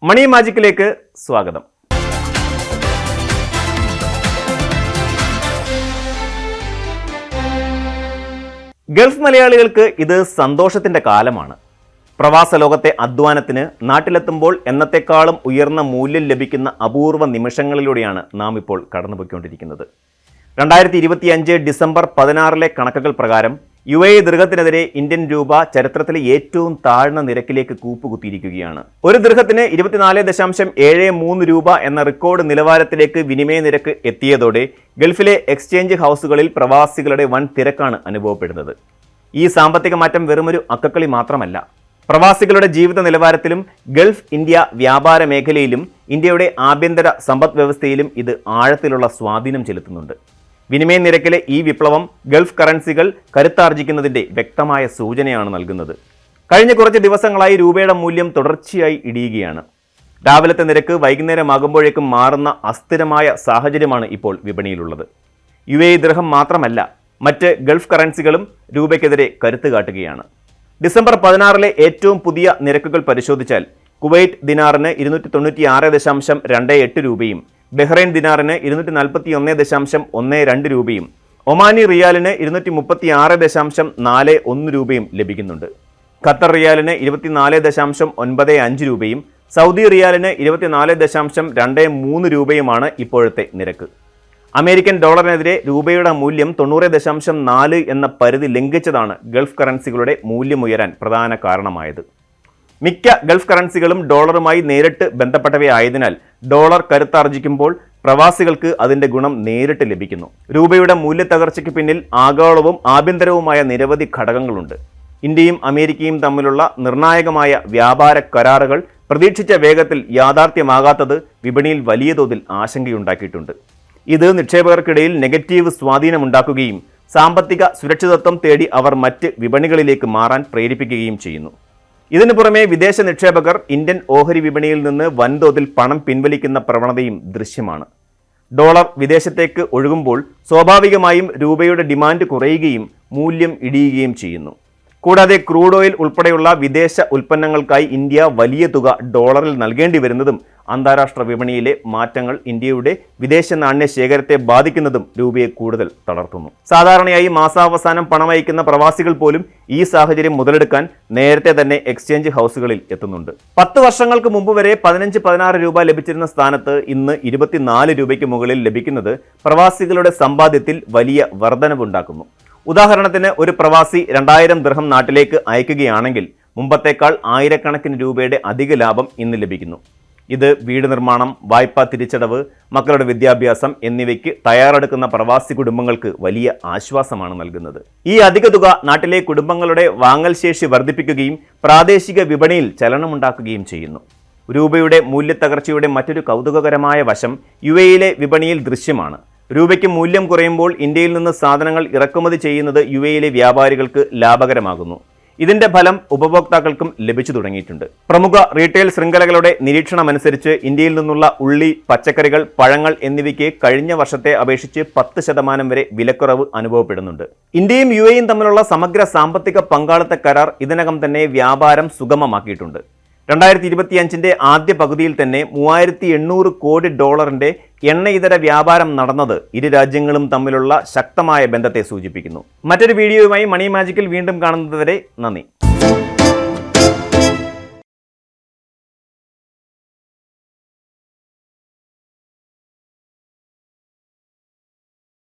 മണി മാജിക്കിലേക്ക് സ്വാഗതം. ഗൾഫ് മലയാളികൾക്ക് ഇത് സന്തോഷത്തിന്റെ കാലമാണ്. പ്രവാസ ലോകത്തെ അധ്വാനത്തിന് നാട്ടിലെത്തുമ്പോൾ എന്നത്തെക്കാളും ഉയർന്ന മൂല്യം ലഭിക്കുന്ന അപൂർവ നിമിഷങ്ങളിലൂടെയാണ് നാം ഇപ്പോൾ കടന്നുപോയിക്കൊണ്ടിരിക്കുന്നത്. 2025 ഡിസംബർ 16 കണക്കുകൾ പ്രകാരം UAE ദൃഹത്തിനെതിരെ ഇന്ത്യൻ രൂപ ചരിത്രത്തിലെ ഏറ്റവും താഴ്ന്ന നിരക്കിലേക്ക് കൂപ്പുകുത്തിയിരിക്കുകയാണ്. ഒരു ദൃഹത്തിന് 24.73 രൂപ എന്ന റെക്കോർഡ് നിലവാരത്തിലേക്ക് വിനിമയ നിരക്ക് എത്തിയതോടെ ഗൾഫിലെ എക്സ്ചേഞ്ച് ഹൗസുകളിൽ പ്രവാസികളുടെ വൻ തിരക്കാണ് അനുഭവപ്പെടുന്നത്. ഈ സാമ്പത്തിക മാറ്റം വെറുമൊരു അക്കക്കളി മാത്രമല്ല, പ്രവാസികളുടെ ജീവിത നിലവാരത്തിലും ഗൾഫ് ഇന്ത്യ വ്യാപാര മേഖലയിലും ഇന്ത്യയുടെ ആഭ്യന്തര സമ്പദ് വ്യവസ്ഥയിലും ഇത് ആഴത്തിലുള്ള സ്വാധീനം ചെലുത്തുന്നുണ്ട്. വിനിമയ നിരക്കിലെ ഈ വിപ്ലവം ഗൾഫ് കറൻസികൾ കരുത്താർജിക്കുന്നതിൻ്റെ വ്യക്തമായ സൂചനയാണ് നൽകുന്നത്. കഴിഞ്ഞ കുറച്ച് ദിവസങ്ങളായി രൂപയുടെ മൂല്യം തുടർച്ചയായി ഇടിയുകയാണ്. രാവിലത്തെ നിരക്ക് വൈകുന്നേരമാകുമ്പോഴേക്കും മാറുന്ന അസ്ഥിരമായ സാഹചര്യമാണ് ഇപ്പോൾ വിപണിയിലുള്ളത്. UAE ദിർഹം മാത്രമല്ല, മറ്റ് ഗൾഫ് കറൻസികളും രൂപയ്ക്കെതിരെ കരുത്ത് കാട്ടുകയാണ്. ഡിസംബർ 16 ഏറ്റവും പുതിയ നിരക്കുകൾ പരിശോധിച്ചാൽ കുവൈറ്റ് ദിനാറിന് 296.28 രൂപയും ബഹ്റൈൻ ദിനാറിന് 241.12 രൂപയും ഒമാനി റിയാലിന് 236.41 രൂപയും ലഭിക്കുന്നുണ്ട്. ഖത്തർ റിയാലിന് 24.95 രൂപയും സൗദി റിയാലിന് 24.23 രൂപയുമാണ് ഇപ്പോഴത്തെ നിരക്ക്. അമേരിക്കൻ ഡോളറിനെതിരെ രൂപയുടെ മൂല്യം 90.4 എന്ന പരിധി ലംഘിച്ചതാണ് ഗൾഫ് കറൻസികളുടെ മൂല്യമുയരാൻ പ്രധാന കാരണമായത്. മിക്ക ഗൾഫ് കറൻസികളും ഡോളറുമായി നേരിട്ട് ബന്ധപ്പെട്ടവയായതിനാൽ ഡോളർ കരുത്താർജിക്കുമ്പോൾ പ്രവാസികൾക്ക് അതിന്റെ ഗുണം നേരിട്ട് ലഭിക്കുന്നു. രൂപയുടെ മൂല്യത്തകർച്ചയ്ക്ക് പിന്നിൽ ആഗോളവും ആഭ്യന്തരവുമായ നിരവധി ഘടകങ്ങളുണ്ട്. ഇന്ത്യയും അമേരിക്കയും തമ്മിലുള്ള നിർണായകമായ വ്യാപാര കരാറുകൾ പ്രതീക്ഷിച്ച വേഗത്തിൽ യാഥാർത്ഥ്യമാകാത്തത് വിപണിയിൽ വലിയ തോതിൽ ആശങ്കയുണ്ടാക്കിയിട്ടുണ്ട്. ഇത് നിക്ഷേപകർക്കിടയിൽ നെഗറ്റീവ് സ്വാധീനമുണ്ടാക്കുകയും സാമ്പത്തിക സുരക്ഷിതത്വം തേടി അവർ മറ്റ് വിപണികളിലേക്ക് മാറാൻ പ്രേരിപ്പിക്കുകയും ചെയ്യുന്നു. ഇതിനു പുറമെ വിദേശ നിക്ഷേപകർ ഇന്ത്യൻ ഓഹരി വിപണിയിൽ നിന്ന് വൻതോതിൽ പണം പിൻവലിക്കുന്ന പ്രവണതയും ദൃശ്യമാണ്. ഡോളർ വിദേശത്തേക്ക് ഒഴുകുമ്പോൾ സ്വാഭാവികമായും രൂപയുടെ ഡിമാൻഡ് കുറയുകയും മൂല്യം ഇടിയുകയും ചെയ്യുന്നു. കൂടാതെ ക്രൂഡ് ഓയിൽ ഉൾപ്പെടെയുള്ള വിദേശ ഉൽപ്പന്നങ്ങൾക്കായി ഇന്ത്യ വലിയ തുക ഡോളറിൽ നൽകേണ്ടി വരുന്നതും അന്താരാഷ്ട്ര വിപണിയിലെ മാറ്റങ്ങൾ ഇന്ത്യയുടെ വിദേശ നാണ്യ ശേഖരത്തെ ബാധിക്കുന്നതും രൂപയെ കൂടുതൽ തളർത്തുന്നു. സാധാരണയായി മാസാവസാനം പണമയക്കുന്ന പ്രവാസികൾ പോലും ഈ സാഹചര്യം മുതലെടുക്കാൻ നേരത്തെ തന്നെ എക്സ്ചേഞ്ച് ഹൗസുകളിൽ എത്തുന്നുണ്ട്. 10 വർഷങ്ങൾക്ക് മുമ്പ് വരെ 15-16 രൂപ ലഭിച്ചിരുന്ന സ്ഥാനത്ത് ഇന്ന് 24 രൂപയ്ക്ക് മുകളിൽ ലഭിക്കുന്നത് പ്രവാസികളുടെ സമ്പാദ്യത്തിൽ വലിയ വർധനവുണ്ടാക്കുന്നു. ഉദാഹരണത്തിന് ഒരു പ്രവാസി 2000 ദിർഹം നാട്ടിലേക്ക് അയക്കുകയാണെങ്കിൽ മുമ്പത്തേക്കാൾ ആയിരക്കണക്കിന് രൂപയുടെ അധിക ലാഭം ഇന്ന് ലഭിക്കുന്നു. ഇത് വീട് നിർമ്മാണം, വായ്പാ തിരിച്ചടവ്, മക്കളുടെ വിദ്യാഭ്യാസം എന്നിവയ്ക്ക് തയ്യാറെടുക്കുന്ന പ്രവാസി കുടുംബങ്ങൾക്ക് വലിയ ആശ്വാസമാണ് നൽകുന്നത്. ഈ അധിക തുക നാട്ടിലെ കുടുംബങ്ങളുടെ വാങ്ങൽ ശേഷി വർദ്ധിപ്പിക്കുകയും പ്രാദേശിക വിപണിയിൽ ചലനമുണ്ടാക്കുകയും ചെയ്യുന്നു. രൂപയുടെ മൂല്യത്തകർച്ചയുടെ മറ്റൊരു കൗതുകകരമായ വശം UAEയിലെ വിപണിയിൽ ദൃശ്യമാണ്. രൂപയ്ക്ക് മൂല്യം കുറയുമ്പോൾ ഇന്ത്യയിൽ നിന്ന് സാധനങ്ങൾ ഇറക്കുമതി ചെയ്യുന്നത് UAEയിലെ വ്യാപാരികൾക്ക് ലാഭകരമാകുന്നു. ഇതിന്റെ ഫലം ഉപഭോക്താക്കൾക്കും ലഭിച്ചു തുടങ്ങിയിട്ടുണ്ട്. പ്രമുഖ റീറ്റെയിൽ ശൃംഖലകളുടെ നിരീക്ഷണമനുസരിച്ച് ഇന്ത്യയിൽ നിന്നുള്ള ഉള്ളി, പച്ചക്കറികൾ, പഴങ്ങൾ എന്നിവയ്ക്ക് കഴിഞ്ഞ വർഷത്തെ അപേക്ഷിച്ച് 10% വരെ വിലക്കുറവ് അനുഭവപ്പെടുന്നുണ്ട്. ഇന്ത്യയും UAEയും തമ്മിലുള്ള സമഗ്ര സാമ്പത്തിക പങ്കാളിത്ത കരാർ ഇതിനകം തന്നെ വ്യാപാരം സുഗമമാക്കിയിട്ടുണ്ട്. 2025 ആദ്യ പകുതിയിൽ തന്നെ 3800 കോടി ഡോളറിന്റെ എണ്ണ ഇതര വ്യാപാരം നടന്നത് ഇരു രാജ്യങ്ങളും തമ്മിലുള്ള ശക്തമായ ബന്ധത്തെ സൂചിപ്പിക്കുന്നു. മറ്റൊരു വീഡിയോയുമായി മണി മാജിക്കിൽ വീണ്ടും കാണുന്നതുവരെ നന്ദി.